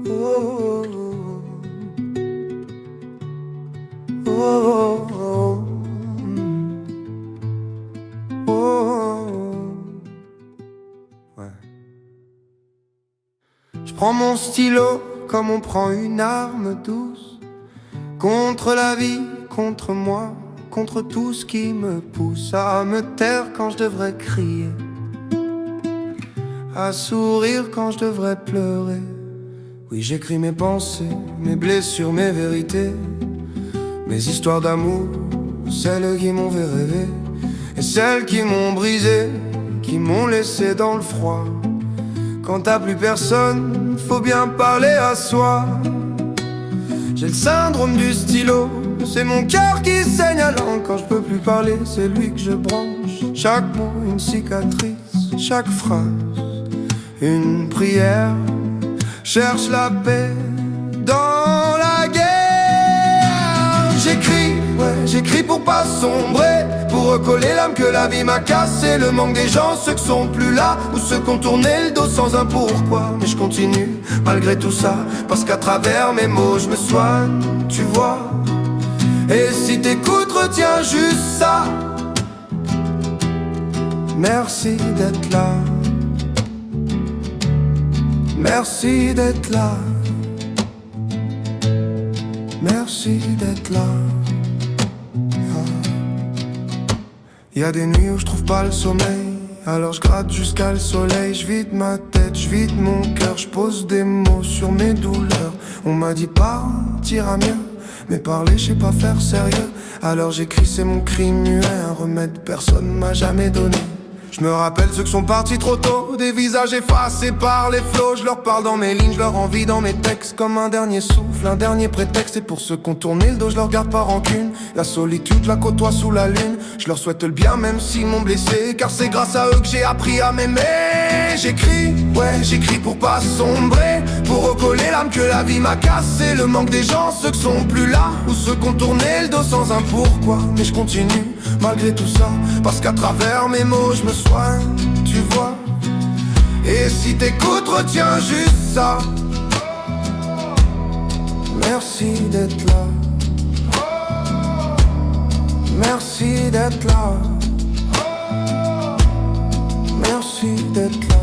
Oh, oh, oh, oh, oh. Ouais. Je prends mon stylo comme on prend une arme douce, contre la vie, contre moi, contre tout ce qui me pousse à me taire quand je devrais crier, à sourire quand je devrais pleurer. Oui, j'écris mes pensées, mes blessures, mes vérités, mes histoires d'amour, celles qui m'ont fait rêver, et celles qui m'ont brisé, qui m'ont laissé dans le froid. Quand t'as plus personne, faut bien parler à soi. J'ai le syndrome du stylo, c'est mon cœur qui saigne à l'encre. Quand je peux plus parler, c'est lui que je branche. Chaque mot une cicatrice, chaque phrase une prière. Cherche la paix dans la guerre. J'écris, ouais, j'écris pour pas sombrer, pour recoller l'âme que la vie m'a cassée. Le manque des gens, ceux qui sont plus là, ou ceux qui ont tourné le dos sans un pourquoi. Mais je continue, malgré tout ça, parce qu'à travers mes mots je me soigne, tu vois. Et si t'écoutes, retiens juste ça. Merci d'être là. Merci d'être là. Merci d'être là. Y a des nuits où je trouve pas le sommeil, alors je gratte jusqu'à le soleil. Je vide ma tête, je vide mon cœur, je pose des mots sur mes douleurs. On m'a dit partira mieux, mais parler je sais pas faire sérieux. Alors j'écris, c'est mon cri muet, un remède personne m'a jamais donné. Je me rappelle ceux qui sont partis trop tôt, des visages effacés par les flots. Je leur parle dans mes lignes, je leur envie dans mes textes, comme un dernier souffle, un dernier prétexte. Et pour ceux qui ont tourné le dos, je leur garde pas rancune. La solitude la côtoie sous la lune. Je leur souhaite le bien même s'ils m'ont blessé, car c'est grâce à eux que j'ai appris à m'aimer. J'écris, ouais, j'écris pour pas sombrer, pour recoller l'âme que la vie m'a cassée. Le manque des gens, ceux qui sont plus là, ou ceux qui ont tourné le dos sans un pourquoi. Mais je continue, malgré tout ça, parce qu'à travers mes mots je me soigne, tu vois. Et si t'écoutes, retiens juste ça. Merci d'être là. Merci d'être là. Merci d'être là.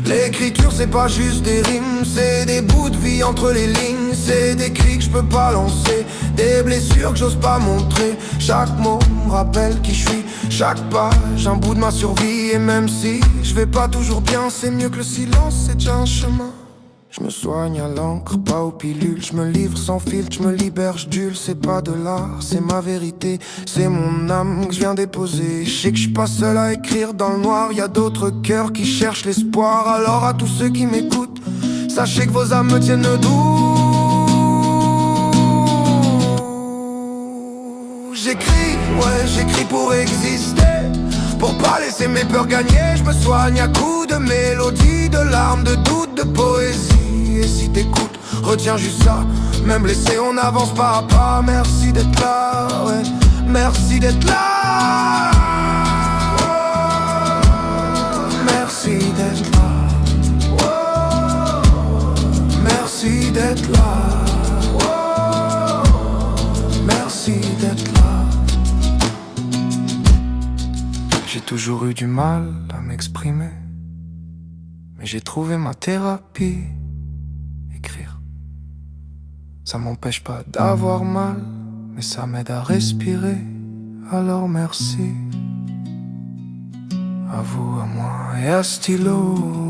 L'écriture c'est pas juste des rimes, c'est des bouts de vie entre les lignes. C'est des cris que je peux pas lancer, des blessures que j'ose pas montrer. Chaque mot me rappelle qui je suis, chaque page un bout de ma survie. Et même si je vais pas toujours bien, c'est mieux que le silence, c'est déjà un chemin. Je me soigne à l'encre, pas aux pilules. Je me livre sans filtre, je me libère, j'dule. C'est pas de l'art, c'est ma vérité. C'est mon âme que je viens déposer. Je sais que je suis pas seul à écrire dans le noir. Y a d'autres cœurs qui cherchent l'espoir. Alors à tous ceux qui m'écoutent, sachez que vos âmes me tiennent debout. J'écris, ouais, j'écris pour exister, pour pas laisser mes peurs gagner. Je me soigne à coups de mélodies, de larmes, de doutes, de poésie. Et si t'écoutes, retiens juste ça. Même blessé, on avance pas à pas. Merci d'être là, ouais. Merci d'être là. Merci d'être là. Merci d'être là. Merci d'être là. J'ai toujours eu du mal à m'exprimer, mais j'ai trouvé ma thérapie. Écrire, ça m'empêche pas d'avoir mal, mais ça m'aide à respirer. Alors merci à vous, à moi et à stylo.